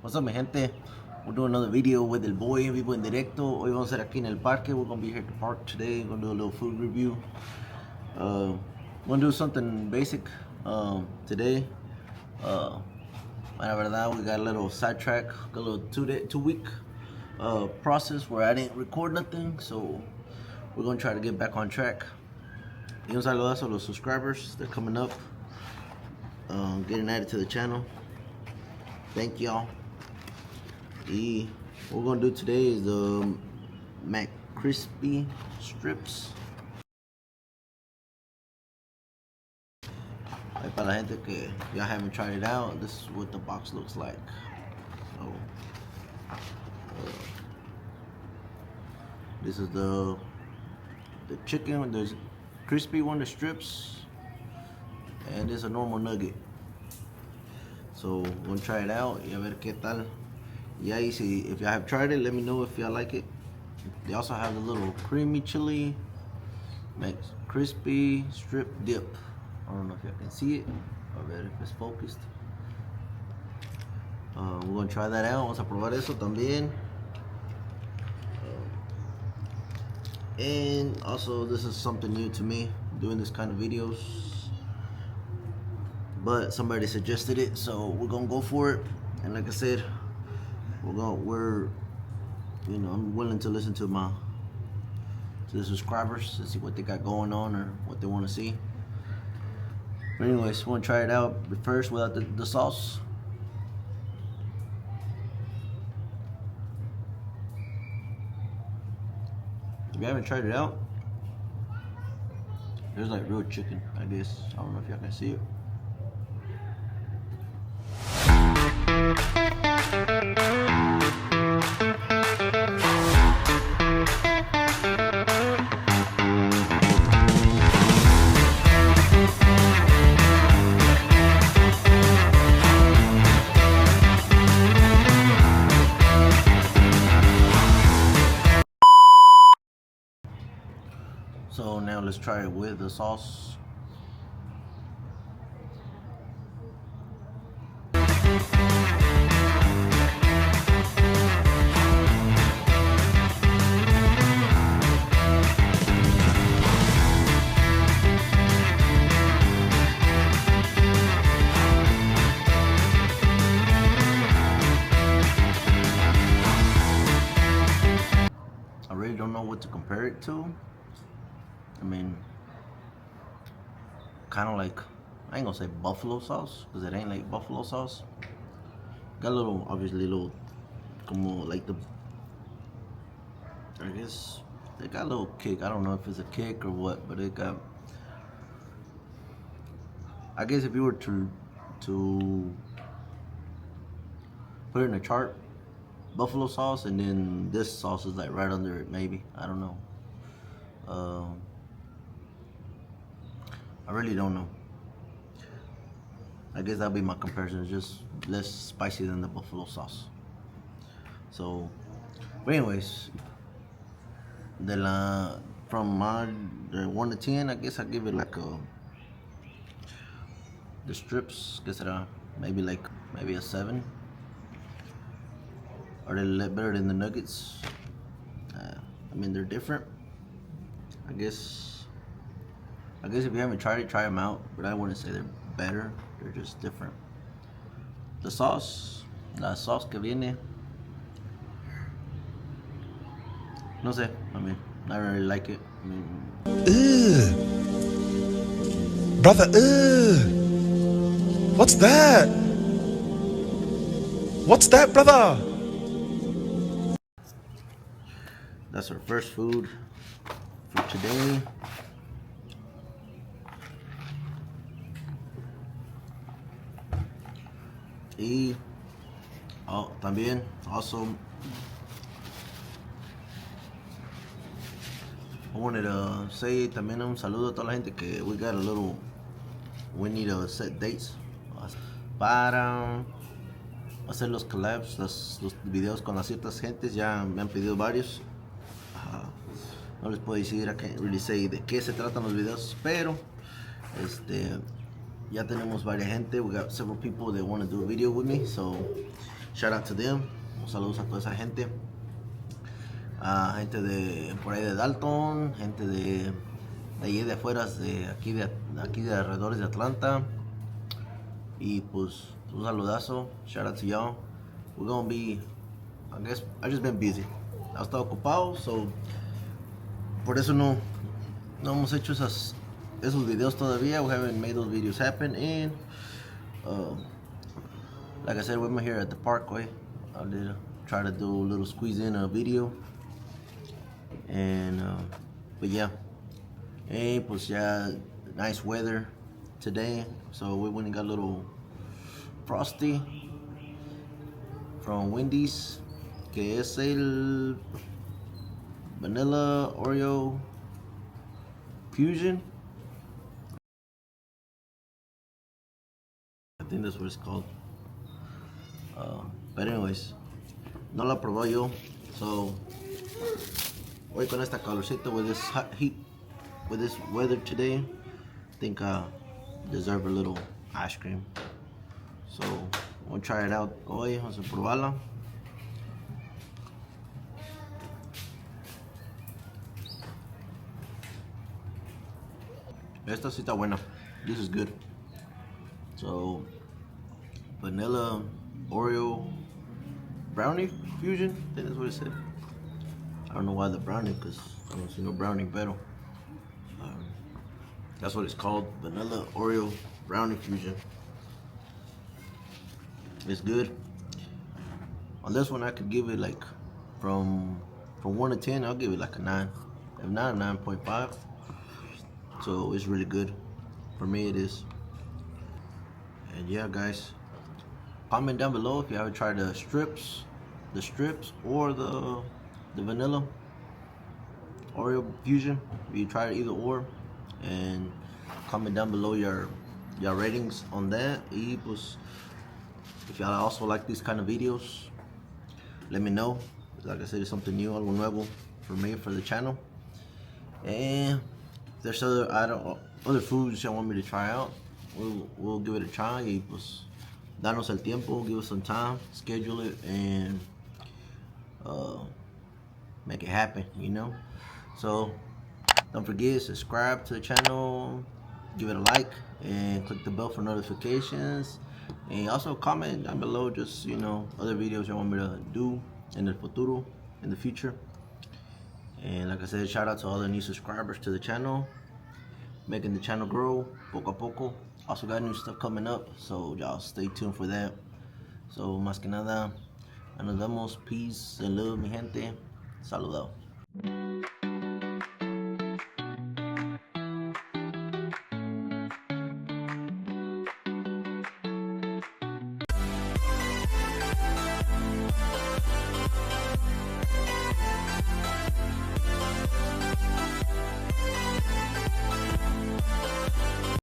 What's up, mi gente? We're doing another video with El Boy, vivo en directo. Hoy vamos a estar aquí en el parque. We're gonna be here at the park today. We're gonna do a little food review. We're gonna do something basic today. La verdad, we got a little sidetrack, got a little two-week process where I didn't record nothing, so we're gonna try to get back on track. Y un saludazo a los subscribers. They're coming up, getting added to the channel. Thank y'all. Y what we're gonna do today is the McCrispy strips. Para la gente que ya haven't tried it out, this is what the box looks like. So, this is the chicken. There's crispy one, the strips, and there's a normal nugget. So we're gonna try it out y a ver qué tal. Yeah, you see, if y'all have tried it, let me know if y'all like it. They also have the little creamy chili McCrispy strip dip. I don't know if y'all can see it. A ver if it's focused. We're gonna try that out. Vamos a probar eso también. And also, this is something new to me, doing this kind of videos. But somebody suggested it, so we're gonna go for it. And like I said, I'm willing to listen to the subscribers to see what they got going on or what they want to see. But anyways, we're gonna try it out first without the sauce. If you haven't tried it out, there's like real chicken, I guess. I don't know if y'all can see it. So now let's try it with the sauce. I really don't know what to compare it to. I mean, kind of like, I ain't gonna say buffalo sauce, because it ain't like buffalo sauce. Got a little, obviously, como like I guess, they got a little kick. I don't know if it's a kick or what, but it got, I guess if you were to put it in a chart, buffalo sauce, and then this sauce is like right under it, maybe. I don't know. I really don't know. I guess that'll be my comparison. It's just less spicy than the buffalo sauce. So, but anyways, from the 1 to 10, I guess I give it like the strips, guess maybe a 7. Are they better than the nuggets? I mean, they're different. I guess if you haven't tried it, try them out. But I wouldn't say they're better. They're just different. La sauce que viene, no sé. I mean, I really like it. I mean, brother, what's that? What's that, brother? That's our first food for today. Y también also I wanted to say también un saludo a toda la gente que we need to set dates para hacer los collabs, los videos con las ciertas gentes. Ya me han pedido varios. No les puedo decir, I can't really say de qué se tratan los videos, pero ya tenemos varias gente. We got several people that want to do a video with me, so shout out to them. Saludos a toda esa gente. Gente de por ahí de Dalton, gente de allí de afuera, de aquí de alrededores de Atlanta. Y pues un saludazo. Shout out to y'all. We're gonna be, I guess, I've just been busy. He estado ocupado, so por eso no hemos hecho esos videos todavía. We haven't made those videos happen. And like I said, we're here at the Parkway. I did try to do a little squeeze in a video. And but yeah, hey, pues ya nice weather today. So we went and got a little frosty from Wendy's, que es el Vanilla Oreo Fusion. I think that's what it's called. But anyways, no la probé yo. So hoy con esta calorcita, with this hot heat, with this weather today, I think I deserve a little ice cream. So we'll try it out hoy. Vamos a probarla. Esta sí está buena. This is good. So vanilla Oreo brownie fusion. I think that's what it said. I don't know why the brownie, because I don't see no brownie, pero that's what it's called. Vanilla Oreo brownie fusion. It's good. On this one, I could give it like from 1 to 10. I'll give it like a 9. If not, a 9.5. So it's really good. For me, it is. And yeah, guys, comment down below if you ever tried the strips or the vanilla Oreo fusion. If you tried either or, and comment down below your ratings on that. Y pues, if y'all also like these kind of videos, let me know. Like I said, it's something new, algo nuevo for me, for the channel. And if there's other foods y'all want me to try out, we'll give it a try. Y pues, danos el tiempo, give us some time, schedule it, and make it happen, you know. So don't forget, subscribe to the channel, give it a like, and click the bell for notifications. And also comment down below, just, you know, other videos you want me to do in the futuro, in the future. And like I said, shout out to all the new subscribers to the channel, making the channel grow poco a poco. Also got new stuff coming up, so y'all stay tuned for that. So más que nada, nos vemos. Peace and love, mi gente. Saludado.